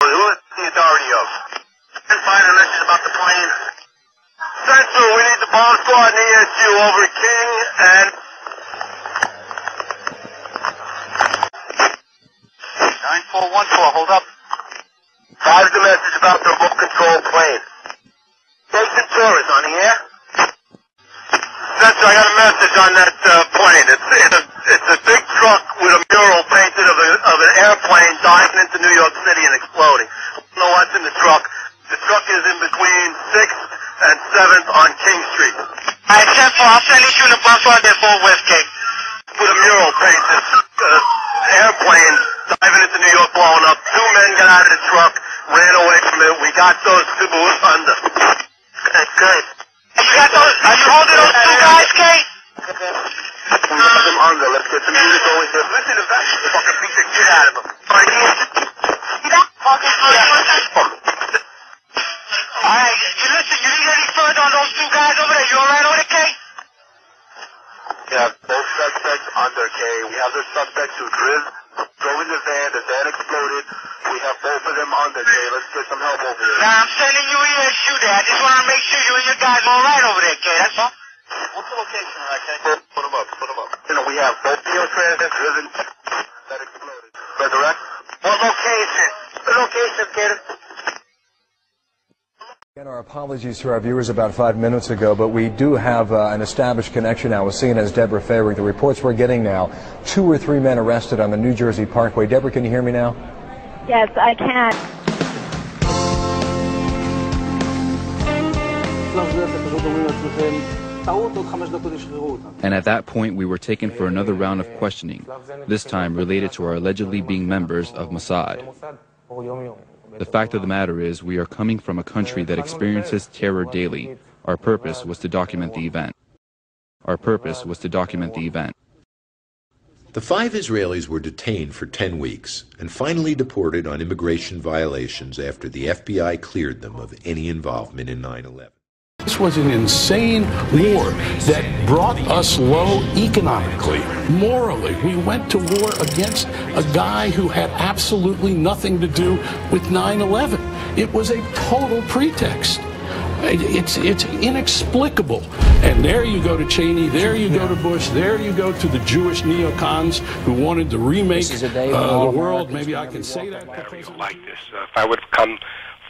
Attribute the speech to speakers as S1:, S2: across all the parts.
S1: Who is the authority of? And find a message about the plane. Central, we need the bomb squad and ESU over King and...
S2: 9414, hold up.
S1: Five the message about the remote control plane. Station Taurus on the air. Central, I got a message on that plane. It's a big truck with a mural painted of an airplane diving into New York City and exploding. I don't know what's in the truck. The truck is in between 6th and 7th on King Street.
S2: Alright, 10-4, I'll send you in the bus on there for West Gate.
S1: With a mural painted, airplane diving into New York, blowing up. Two men got out of the truck, ran away from it. We got those two under. Okay, good.
S2: Are you holding those two guys, Kate?
S1: We got them under. Let's get some units over here. Listen to that. Fucking beat the shit out of them. Right here. See that? Fucking shit out of them.
S2: Alright, listen, you need any further on those two guys over there? You alright over there, Kate?
S1: We have both suspects under, Kay. We have the suspects who drove in the van exploded. We have both of them under, Kay. Let's get some help over here.
S2: Now, I'm sending you here to shoot at. I just want to make sure you and your guys are alright over there, Kay, that's all.
S1: What's the location, all right, Kay? Put them up. You know, we have both Transit driven that exploded. Resurrect?
S2: What location? The location, Kay.
S3: And our apologies to our viewers about 5 minutes ago, but we do have an established connection now with CNN's Deborah Fayrick. The reports we're getting now, 2 or 3 men arrested on the New Jersey Parkway. Deborah, can you hear me now?
S4: Yes, I can.
S5: And at that point, we were taken for another round of questioning, this time related to our allegedly being members of Mossad. The fact of the matter is, we are coming from a country that experiences terror daily. Our purpose was to document the event. The
S6: 5 Israelis were detained for 10 weeks and finally deported on immigration violations after the FBI cleared them of any involvement in 9/11.
S7: This was an insane war that brought us low economically, morally. We went to war against a guy who had absolutely nothing to do with 9/11. It was a total pretext. It's inexplicable. And there you go to Cheney, there you go to Bush, there you go to the Jewish neocons who wanted to remake the world. Maybe I can say that.
S8: Like this, if I would have come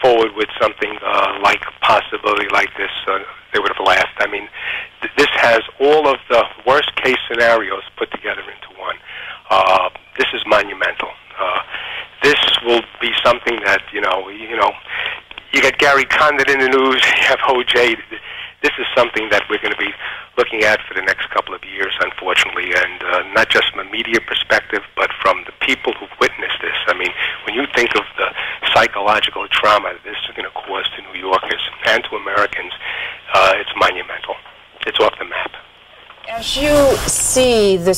S8: forward with something like a possibility like this, they would have laughed. I mean, this has all of the worst case scenarios put together into one. This is monumental. This will be something that, you got Gary Condon in the news, you have OJ. This is something that we're going to be looking at for the next couple of years, unfortunately, and not just from a media perspective, but from the people who've witnessed this. I mean, when you think of the psychological trauma this is going to cause to New Yorkers and to Americans, it's monumental. It's off the map.
S9: As you see the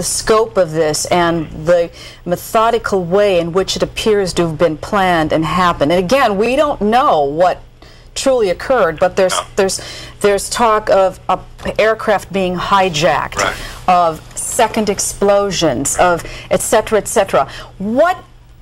S9: scope of this and the methodical way in which it appears to have been planned and happened, and again, we don't know what truly occurred, but there's talk of aircraft being hijacked,
S8: right,
S9: of second explosions, of et cetera, What,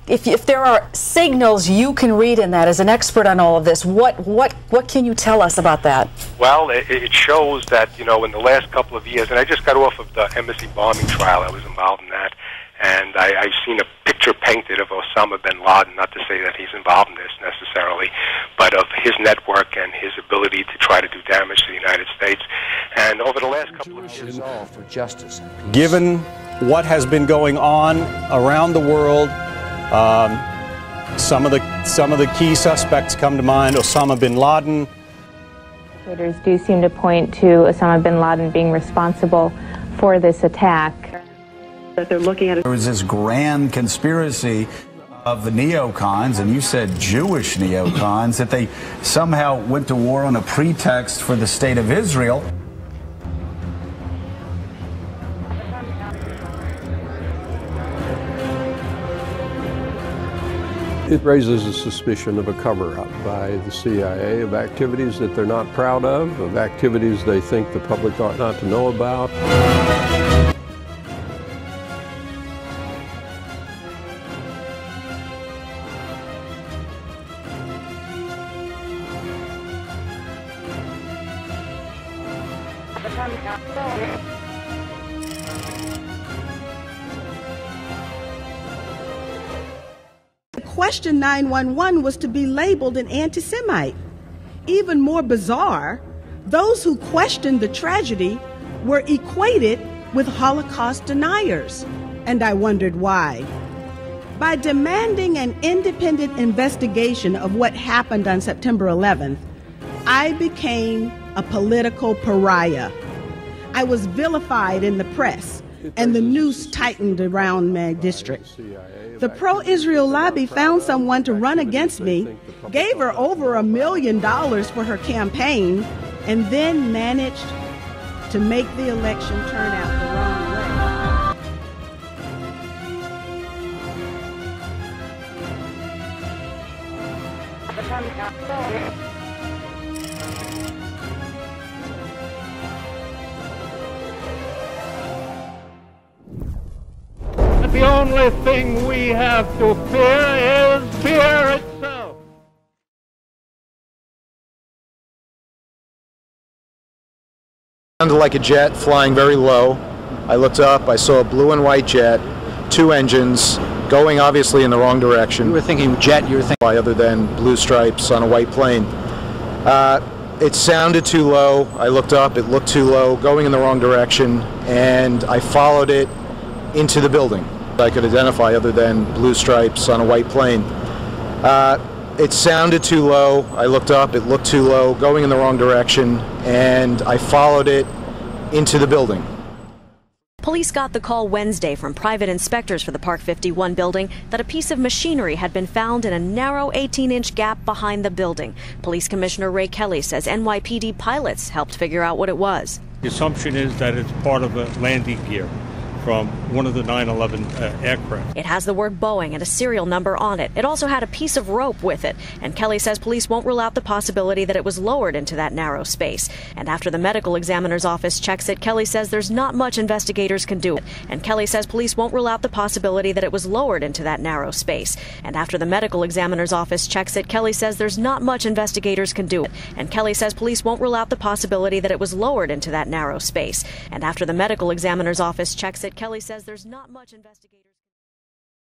S9: if there are signals you can read in that as an expert on all of this, what can you tell us about that?
S8: Well, it shows that, in the last couple of years, and I just got off of the embassy bombing trial, I was involved in that, and I've seen a picture painted of Osama bin Laden, not to say that he's involved in this necessarily, but of his network and his ability to try to do damage to the United States. And over the last couple of years...
S10: for justice.
S11: Given what has been going on around the world, some of the key suspects come to mind, Osama bin Laden.
S4: Indicators do seem to point to Osama bin Laden being responsible for this attack.
S12: That they're looking at it.
S13: There was this grand conspiracy of the neocons, and you said Jewish neocons, that they somehow went to war on a pretext for the state of Israel.
S14: It raises a suspicion of a cover-up by the CIA of activities that they're not proud of activities they think the public ought not to know about.
S10: Question 911 was to be labeled an anti-Semite. Even more bizarre, those who questioned the tragedy were equated with Holocaust deniers. And I wondered why. By demanding an independent investigation of what happened on September 11th, I became a political pariah. I was vilified in the press, and the noose tightened around my district. The pro-Israel lobby found someone to run against me, gave her over $1 million for her campaign, and then managed to make the election turn out the wrong way.
S15: The only thing we have to fear is fear itself.
S16: Sounded like a jet flying very low. I looked up, I saw a blue and white jet, 2 engines, going obviously in the wrong direction.
S17: You were thinking jet, you were thinking...
S16: Other than blue stripes on a white plane. It sounded too low. I looked up, it looked too low, going in the wrong direction, and I followed it into the building. I could identify other than blue stripes on a white plane. It sounded too low. I looked up, it looked too low, going in the wrong direction, and I followed it into the building.
S18: Police got the call Wednesday from private inspectors for the Park 51 building that a piece of machinery had been found in a narrow 18-inch gap behind the building. Police Commissioner Ray Kelly says NYPD pilots helped figure out what it was.
S15: The assumption is that it's part of a landing gear from one of the 9/11 aircraft.
S18: It has the word Boeing and a serial number on it. It also had a piece of rope with it. And Kelly says police won't rule out the possibility that it was lowered into that narrow space. And after the medical examiner's office checks it, Kelly says there's not much investigators can do. And Kelly says police won't rule out the possibility that it was lowered into that narrow space. And after the medical examiner's office checks it, Kelly says there's not much investigators can do. And Kelly says police won't rule out the possibility that it was lowered into that narrow space. And after the medical examiner's office checks it, Kelly says there's not much investigators.